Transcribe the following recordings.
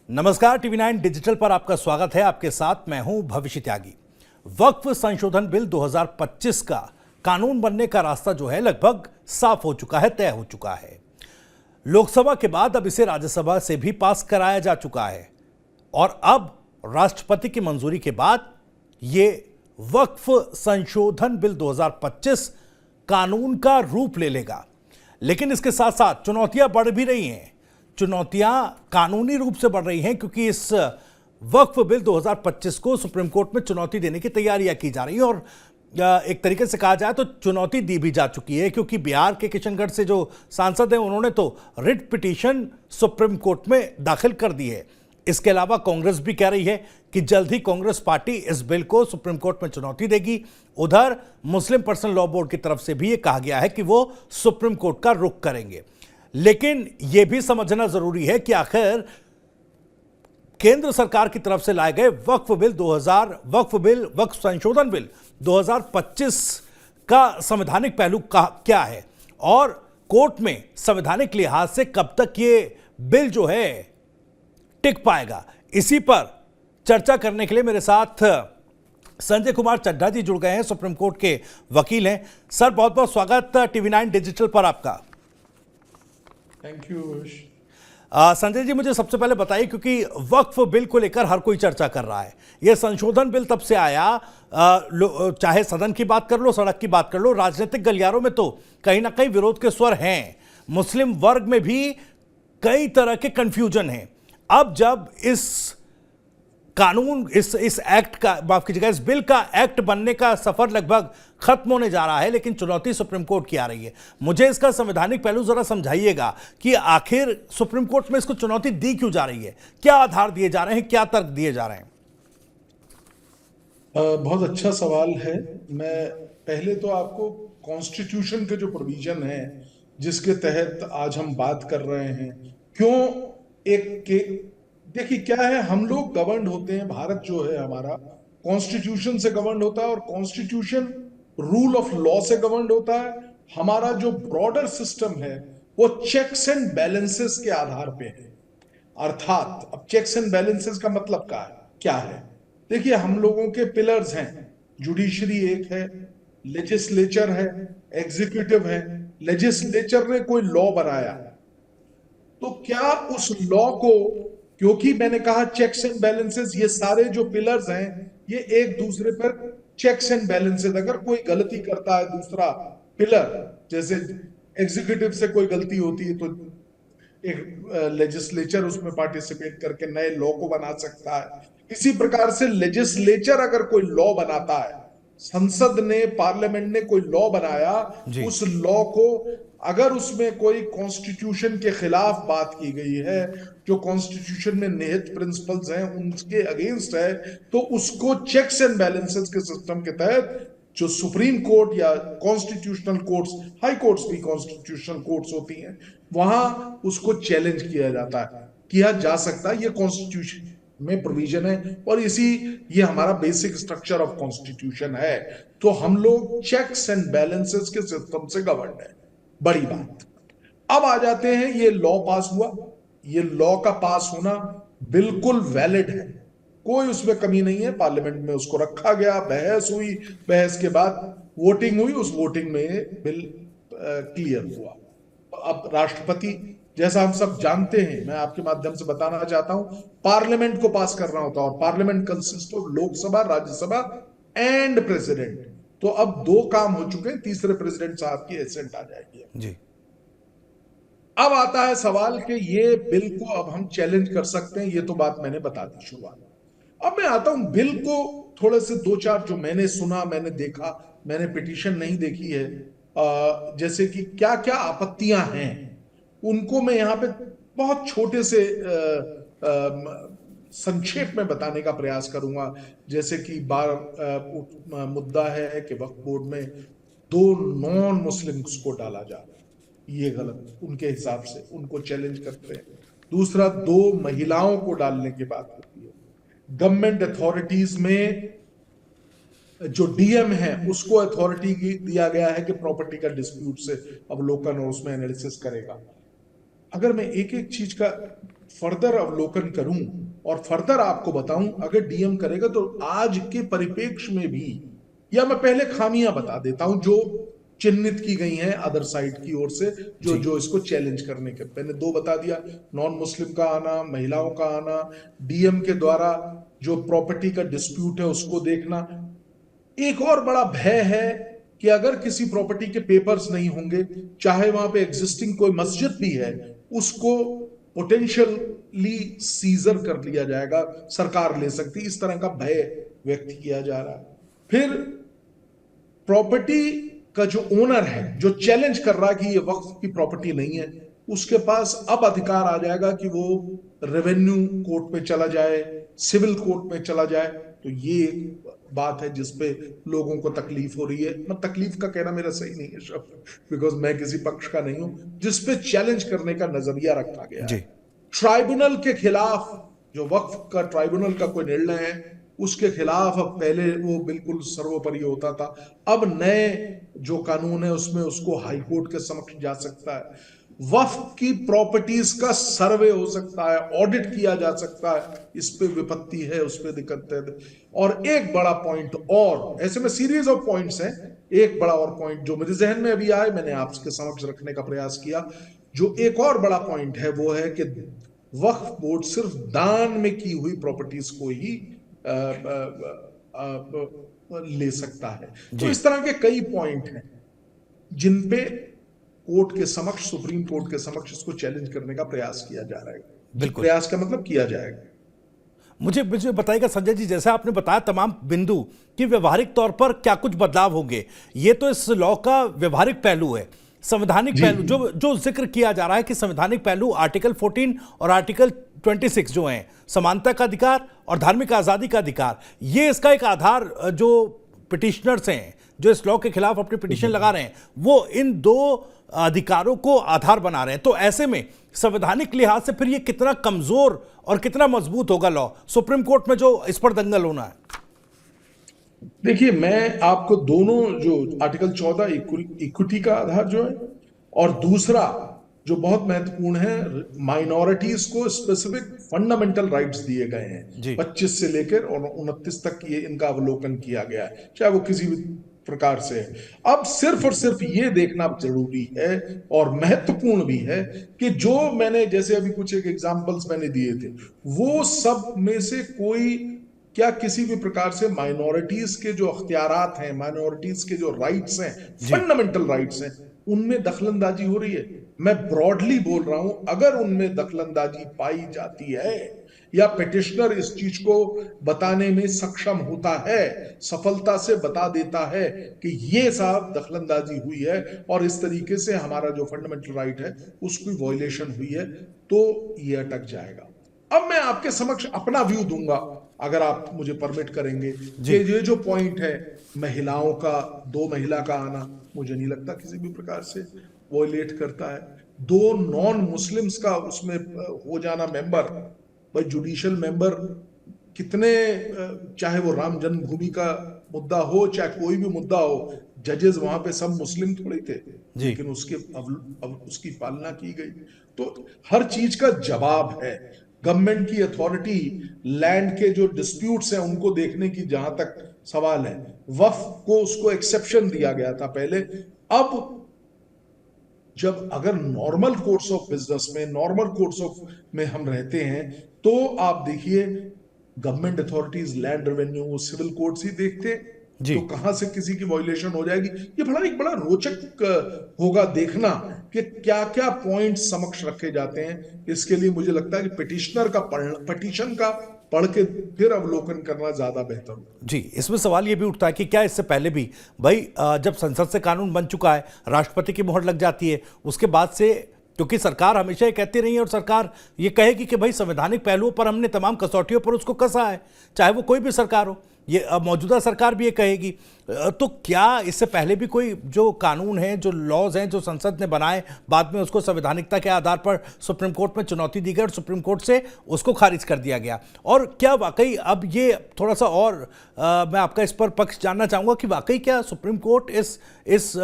नमस्कार, TV9 digital पर आपका स्वागत है। आपके साथ मैं हूं भविष्य त्यागी। वक्फ संशोधन बिल 2025 का कानून बनने का रास्ता जो है लगभग साफ हो चुका है, तय हो चुका है। लोकसभा के बाद अब इसे राज्यसभा से भी पास कराया जा चुका है और अब राष्ट्रपति की मंजूरी के बाद ये वक्फ संशोधन बिल 2025 कानून का रूप ले लेगा। लेकिन इसके साथ साथ चुनौतियां बढ़ भी रही हैं। चुनौतियां कानूनी रूप से बढ़ रही हैं क्योंकि इस वक्फ बिल 2025 को सुप्रीम कोर्ट में चुनौती देने की तैयारियां की जा रही हैं और एक तरीके से कहा जाए तो चुनौती दी भी जा चुकी है, क्योंकि बिहार के किशनगढ़ से जो सांसद हैं उन्होंने तो रिट पिटीशन सुप्रीम कोर्ट में दाखिल कर दी है। इसके अलावा कांग्रेस भी कह रही है कि जल्द ही कांग्रेस पार्टी इस बिल को सुप्रीम कोर्ट में चुनौती देगी। उधर मुस्लिम पर्सनल लॉ बोर्ड की तरफ से भी यह कहा गया है कि वो सुप्रीम कोर्ट का रुख करेंगे। लेकिन यह भी समझना जरूरी है कि आखिर केंद्र सरकार की तरफ से लाए गए वक्फ संशोधन बिल 2025 का संवैधानिक पहलू क्या है और कोर्ट में संवैधानिक लिहाज से कब तक ये बिल जो है टिक पाएगा। इसी पर चर्चा करने के लिए मेरे साथ संजय कुमार चड्ढा जी जुड़ गए हैं, सुप्रीम कोर्ट के वकील हैं। सर, बहुत बहुत स्वागत टीवी9 डिजिटल पर आपका। Thank you. संजय जी, मुझे सबसे पहले बताइए, क्योंकि वक्फ बिल को लेकर हर कोई चर्चा कर रहा है। यह संशोधन बिल तब से आया, चाहे सदन की बात कर लो, सड़क की बात कर लो, राजनीतिक गलियारों में तो कहीं ना कहीं विरोध के स्वर हैं। मुस्लिम वर्ग में भी कई तरह के कंफ्यूजन हैं। अब जब इस कानून इस एक्ट का, माफ कीजिएगा, इस बिल का एक्ट बनने का सफर लगभग खत्म होने जा रहा है, लेकिन चुनौती सुप्रीम कोर्ट की आ रही है। मुझे इसका संवैधानिक पहलू जरा समझाइएगा कि आखिर सुप्रीम कोर्ट में इसको चुनौती दी क्यों जा रही है, क्या आधार दिए जा रहे हैं, क्या तर्क दिए जा रहे हैं? बहुत अच्छा सवाल है। मैं पहले तो आपको कॉन्स्टिट्यूशन के जो प्रोविजन है जिसके तहत आज हम बात कर रहे हैं, देखिए क्या है, हम लोग गवर्न होते हैं, भारत जो है हमारा कॉन्स्टिट्यूशन से गवर्न होता है और कॉन्स्टिट्यूशन रूल ऑफ लॉ से गवर्न होता है। हमारा जो ब्रॉडर सिस्टम है वो चेक्स एंड बैलेंसेस के आधार पे है। अर्थात अब चेक्स एंड बैलेंसेस का मतलब क्या है? देखिए, हम लोगों के पिलर्स हैं, जुडिशरी एक है, लेजिस्लेचर है, एग्जीक्यूटिव है। लेजिस्लेचर ने कोई लॉ बनाया तो क्या उस लॉ को, क्योंकि मैंने कहा चेक्स एंड बैलेंसेस, ये सारे जो पिलर्स हैं ये एक दूसरे पर चेक्स एंड बैलेंसेस, अगर कोई गलती करता है दूसरा पिलर, जैसे एग्जीक्यूटिव से कोई गलती होती है तो एक लेजिस्लेचर उसमें पार्टिसिपेट करके नए लॉ को बना सकता है। इसी प्रकार से लेजिस्लेचर अगर कोई लॉ बनाता है, संसद ने, पार्लियामेंट ने कोई लॉ बनाया, उस लॉ को अगर उसमें कोई कॉन्स्टिट्यूशन के खिलाफ बात की गई है, जो कॉन्स्टिट्यूशन में निहित प्रिंसिपल्स हैं उनके अगेंस्ट है, तो उसको चेक्स एंड बैलेंसेस के सिस्टम के तहत जो सुप्रीम कोर्ट या कॉन्स्टिट्यूशनल कोर्ट्स, हाई कोर्ट्स भी कॉन्स्टिट्यूशनल कोर्ट्स होती हैं, वहां उसको चैलेंज किया जाता है, किया जा सकता है। ये कॉन्स्टिट्यूशन में प्रोविजन है और ये हमारा बेसिक स्ट्रक्चर ऑफ कॉन्स्टिट्यूशन है। तो हम लोग चेक्स एंड बैलेंसेस के सिस्टम से गवर्न है। बड़ी बात। अब आ जाते हैं, ये लॉ पास हुआ, ये लॉ का पास होना बिल्कुल वैलिड है, कोई उसमें कमी नहीं है। पार्लियामेंट में उसको रखा गया, बहस हुई, बहस के बाद वोटिंग हुई, उस वोटिंग में बिल क्लियर हुआ। अब राष्ट्रपति, जैसा हम सब जानते हैं, मैं आपके माध्यम से बताना चाहता हूं, पार्लियामेंट को पास करना होता है और parliament consist of Lok Sabha, Rajya Sabha and president. तो अब दो काम हो चुके हैं, तीसरे प्रेसिडेंट साहब की एसेंट आ जाएगी जी। अब आता है सवाल कि ये बिल को अब हम चैलेंज कर सकते हैं, ये तो बात मैंने बता दी शुरुआत। अब मैं आता हूं बिल को, थोड़े से दो चार जो मैंने सुना, मैंने देखा, मैंने पिटीशन नहीं देखी है, जैसे कि क्या क्या आपत्तियां हैं उनको मैं यहां पे बहुत छोटे से संक्षेप में बताने का प्रयास करूंगा। जैसे कि मुद्दा है कि वक्फ बोर्ड में 2 नॉन मुस्लिम्स को डाला जा रहा है, ये गलत, उनके हिसाब से उनको चैलेंज करते हैं। दूसरा, 2 महिलाओं को डालने की बात होती है। गवर्नमेंट अथॉरिटीज में जो डीएम है उसको अथॉरिटी दिया गया है कि प्रॉपर्टी का डिस्प्यूट से अवलोकन और उसमें एनालिसिस करेगा। अगर मैं एक एक चीज का फर्दर अवलोकन करूं और फर्दर आपको बताऊं, अगर डीएम करेगा तो आज के परिप्रेक्ष्य में भी, या मैं पहले खामियां बता देता हूं जो चिन्हित की गई हैं अदर साइड की ओर से, जो जी। जो इसको चैलेंज करने के, मैंने दो बता दिया, नॉन मुस्लिम का आना, महिलाओं का आना, डीएम के द्वारा जो प्रॉपर्टी का डिस्प्यूट है उसको देखना। एक और बड़ा भय है कि अगर किसी प्रॉपर्टी के पेपर्स नहीं होंगे, चाहे वहां पे एग्जिस्टिंग कोई मस्जिद भी है, उसको पोटेंशियली सीजर कर लिया जाएगा, सरकार ले सकती, इस तरह का भय व्यक्त किया जा रहा है। फिर प्रॉपर्टी का जो ओनर है, जो चैलेंज कर रहा है कि ये वक्फ की प्रॉपर्टी नहीं है, उसके पास अब अधिकार आ जाएगा कि वो रेवेन्यू कोर्ट में चला जाए, सिविल कोर्ट में चला जाए। तो ये एक बात है जिसपे लोगों को तकलीफ हो रही है। मैं तकलीफ का कहना मेरा सही नहीं है शब्द, बिकॉज मैं किसी पक्ष का नहीं हूं, जिसपे चैलेंज करने का नजरिया रखा गया है। जी। ट्राइब्यूनल के खिलाफ, जो वक्फ का ट्राइब्यूनल का कोई निर्णय है उसके खिलाफ, अब पहले वो बिल्कुल सर्वोपरि होता था, अब नए जो कानून है उसमें उसको हाई कोर्ट के समक्ष जा सकता है, वक्फ की प्रॉपर्टीज का सर्वे हो सकता है, ऑडिट किया जा सकता है, इस पे विपत्ति है, उस पे दिक्कत है। और एक बड़ा पॉइंट, और ऐसे में सीरीज ऑफ पॉइंट्स हैं, एक बड़ा और पॉइंट जो मेरे जहन में अभी आए, मैंने आपके समक्ष रखने का प्रयास किया, जो एक और बड़ा पॉइंट है वो है कि वक्फ बोर्ड सिर्फ दान में की हुई प्रॉपर्टीज को ही ले सकता है। तो इस तरह के कई पॉइंट हैं जिन पे कोर्ट के समक्ष, सुप्रीम कोर्ट के समक्ष इसको चैलेंज करने का प्रयास किया जा रहा है। बिल्कुल। प्रयास का मतलब किया जाएगा। मुझे मुझे बताइएगा संजय जी, जैसे आपने बताया तमाम बिंदु कि व्यवहारिक तौर पर क्या कुछ बदलाव होंगे, ये तो इस लॉ का व्यवहारिक पहलू है। संवैधानिक पहलू जो जो जिक्र किया जा रहा है कि संवैधानिक पहलू आर्टिकल 14 और आर्टिकल 26 जो हैं, समानता का अधिकार और धार्मिक आज़ादी का अधिकार, ये इसका एक आधार, जो पिटिशनर्स हैं जो इस लॉ के खिलाफ अपनी पिटिशन लगा रहे हैं, वो इन दो अधिकारों को आधार बना रहे हैं। तो ऐसे में संवैधानिक लिहाज से फिर ये कितना कमजोर और कितना मजबूत होगा लॉ, सुप्रीम कोर्ट में जो इस पर दंगल होना है? देखिए, मैं आपको दोनों, जो आर्टिकल 14 इक्विटी का आधार जो है, और दूसरा जो बहुत महत्वपूर्ण है, माइनॉरिटीज को स्पेसिफिक फंडामेंटल राइट्स दिए गए हैं, 25 से लेकर और 29 तक ये इनका अवलोकन किया गया है, चाहे वो किसी भी प्रकार से है। अब सिर्फ और सिर्फ ये देखना जरूरी है और महत्वपूर्ण भी है कि जो मैंने, जैसे अभी कुछ एक एग्जांपल्स मैंने दिए थे, वो सब में से कोई क्या किसी भी प्रकार से माइनॉरिटीज के जो अख्तियारात हैं, माइनॉरिटीज के जो राइट्स हैं, फंडामेंटल राइट्स हैं, उनमें दखलंदाजी हो रही है? मैं ब्रॉडली बोल रहा हूं, अगर उनमें दखलंदाजी पाई जाती है या पिटिशनर इस चीज को बताने में सक्षम होता है, सफलता से बता देता है कि ये साहब दखलंदाजी हुई है और इस तरीके से हमारा जो फंडामेंटल राइट है उसकी वायलेशन हुई है, तो ये अटक जाएगा। अब मैं आपके समक्ष अपना व्यू दूंगा, अगर आप मुझे परमिट करेंगे, कि ये जो पॉइंट है महिलाओं का, दो महिला का आना, मुझे नहीं लगता किसी भी प्रकार से वॉयलेट करता है। दो नॉन मुस्लिम्स का उसमें हो जाना मेंबर, भाई जुडिशियल मेंबर कितने, चाहे वो राम जन्मभूमि का मुद्दा हो, चाहे कोई भी मुद्दा हो, जजेस वहां पे सब मुस्लिम थोड़े थे, लेकिन उसके अब उसकी पालना की गई। तो हर चीज का जवाब है। गवर्नमेंट की अथॉरिटी लैंड के जो डिस्प्यूट्स हैं उनको देखने की जहां तक सवाल है, वक्फ को उसको एक्सेप्शन दिया गया था पहले। अब जब अगर नॉर्मल कोर्स ऑफ बिजनेस में, नॉर्मल कोर्स ऑफ में हम रहते हैं, तो आप देखिए government authorities land revenue civil courts ही देखते हैं, तो कहां से किसी की वायलेशन हो जाएगी? ये एक बड़ा रोचक होगा देखना कि क्या क्या पॉइंट समक्ष रखे जाते हैं। इसके लिए मुझे लगता है कि पिटीशन का पढ़ के फिर अवलोकन करना ज्यादा बेहतर होगा। जी, इसमें सवाल ये भी उठता है कि क्या इससे पहले भी भाई, जब संसद से कानून बन चुका है, राष्ट्रपति की मोहर लग जाती है, उसके बाद से, क्योंकि सरकार हमेशा ये कहती रही है और सरकार ये कहेगी कि भाई संवैधानिक पहलुओं पर हमने तमाम कसौटियों पर उसको कसा है, चाहे वो कोई भी सरकार हो, ये मौजूदा सरकार भी ये कहेगी। तो क्या इससे पहले भी कोई जो कानून है, जो लॉज हैं, जो संसद ने बनाए, बाद में उसको संवैधानिकता के आधार पर सुप्रीम कोर्ट में चुनौती दी गई और सुप्रीम कोर्ट से उसको खारिज कर दिया गया? और क्या वाकई अब ये थोड़ा सा और मैं आपका इस पर पक्ष जानना चाहूँगा कि वाकई क्या सुप्रीम कोर्ट इस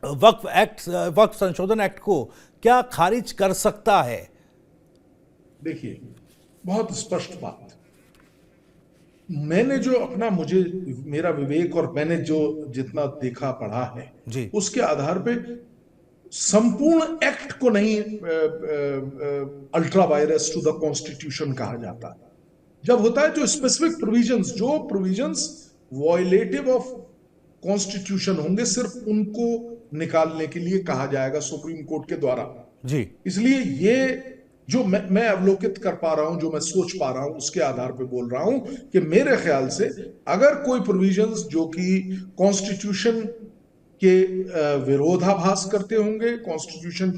वक्फ संशोधन एक्ट को क्या खारिज कर सकता है? देखिए, बहुत स्पष्ट बात। मैंने जो अपना मेरा विवेक और मैंने जो जितना देखा पढ़ा है, जी उसके आधार पे संपूर्ण एक्ट को नहीं ultra vires to the constitution कहा जाता। जब होता है जो स्पेसिफिक प्रोविजंस, जो प्रोविजंस वॉयलेटिव ऑफ कॉन्स्टिट्यूशन होंगे, सिर्फ उनको निकालने के लिए कहा जाएगा सुप्रीम कोर्ट के द्वारा। जी इसलिए ये जो मैं अवलोकित कर पा रहा हूं, जो मैं सोच पा रहा हूं, उसके आधार पर बोल रहा हूं कि मेरे ख्याल से अगर कोई प्रोविजंस जो कि कॉन्स्टिट्यूशन के विरोधाभास करते होंगे, कॉन्स्टिट्यूशन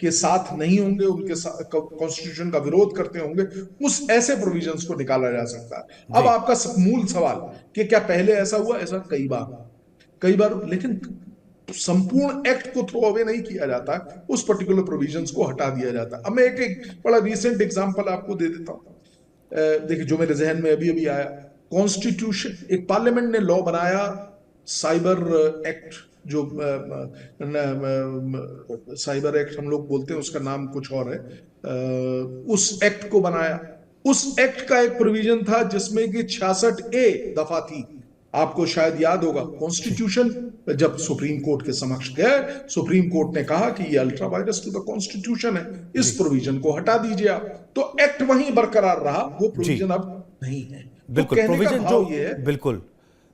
के साथ नहीं होंगे, उनके कॉन्स्टिट्यूशन का विरोध करते होंगे, उस ऐसे प्रोविजंस को निकाला जा सकता है। अब जी आपका मूल सवाल कि क्या पहले ऐसा हुआ? ऐसा कई बार, लेकिन संपूर्ण एक्ट को थ्रो अवे नहीं किया जाता, उस पर्टिकुलर प्रोविजंस को हटा दिया जाता। अब मैं एक बड़ा रिसेंट एग्जांपल आपको दे देता हूं। देखिए, जो मेरे जहन में अभी अभी आया, कॉन्स्टिट्यूशन, एक पार्लियामेंट ने लॉ बनाया, साइबर एक्ट, जो साइबर एक्ट हम लोग बोलते हैं, उसका नाम कुछ और है। उस एक्ट को बनाया। उस एक्ट का एक प्रोविजन था जिसमें कि 66A दफा थी। आपको शायद याद होगा, कॉन्स्टिट्यूशन जब सुप्रीम कोर्ट के समक्ष गए, सुप्रीम कोर्ट ने कहा कि ये ultra vires to the constitution है, इस प्रोविजन को हटा दीजिए आप। तो एक्ट वहीं बरकरार रहा, वो प्रोविजन अब नहीं है। बिल्कुल, प्रोविजन जो बिल्कुल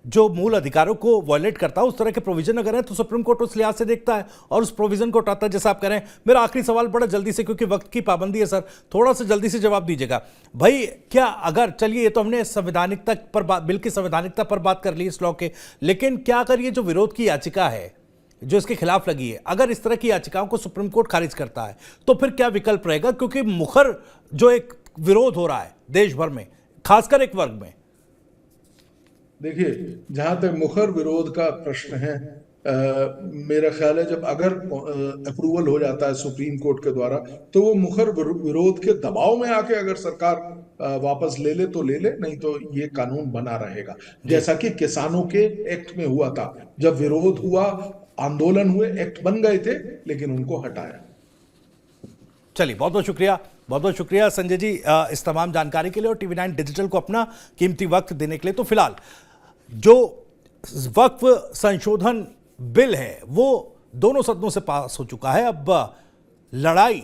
जो मूल अधिकारों को वॉयलेट करता है, उस तरह के प्रोविजन अगर है तो सुप्रीम कोर्ट उस लिहाज से देखता है और उस प्रोविजन को हटाता है, जैसा आप कह रहे हैं। मेरा आखिरी सवाल बड़ा जल्दी से, क्योंकि वक्त की पाबंदी है सर, थोड़ा सा जल्दी से जवाब दीजिएगा भाई। क्या अगर, चलिए ये तो हमने संवैधानिकता पर बात, बिल की संवैधानिकता पर बात कर ली इस लॉ के, लेकिन क्या अगर ये जो विरोध की याचिका है जो इसके खिलाफ लगी है, अगर इस तरह की याचिकाओं को सुप्रीम कोर्ट खारिज करता है तो फिर क्या विकल्प रहेगा? क्योंकि मुखर जो एक विरोध हो रहा है देश भर में, खासकर एक वर्ग में। देखिए, जहां तक मुखर विरोध का प्रश्न है, मेरा ख्याल है जब अगर अप्रूवल हो जाता है सुप्रीम कोर्ट के द्वारा, तो वो मुखर विरोध के दबाव में आके अगर सरकार वापस ले ले तो ले ले, नहीं तो ये कानून बना रहेगा। जैसा कि किसानों के एक्ट में हुआ था, जब विरोध हुआ, आंदोलन हुए, एक्ट बन गए थे, लेकिन उनको हटाया। चलिए, बहुत बहुत शुक्रिया संजय जी इस तमाम जानकारी के लिए और TV9 डिजिटल को अपना कीमती वक्त देने के लिए। तो फिलहाल जो वक्फ संशोधन बिल है वो दोनों सदनों से पास हो चुका है। अब लड़ाई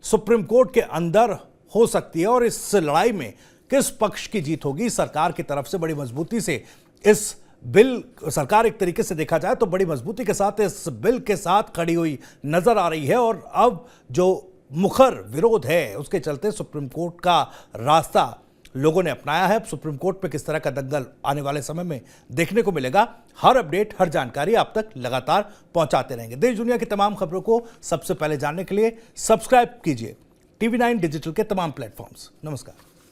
सुप्रीम कोर्ट के अंदर हो सकती है और इस लड़ाई में किस पक्ष की जीत होगी, सरकार की तरफ से बड़ी मजबूती से इस बिल, सरकार एक तरीके से देखा जाए तो बड़ी मजबूती के साथ इस बिल के साथ खड़ी हुई नजर आ रही है। और अब जो मुखर विरोध है उसके चलते सुप्रीम कोर्ट का रास्ता लोगों ने अपनाया है। सुप्रीम कोर्ट पे किस तरह का दंगल आने वाले समय में देखने को मिलेगा, हर अपडेट, हर जानकारी आप तक लगातार पहुंचाते रहेंगे। देश दुनिया की तमाम खबरों को सबसे पहले जानने के लिए सब्सक्राइब कीजिए TV9 डिजिटल के तमाम प्लेटफॉर्म्स। नमस्कार।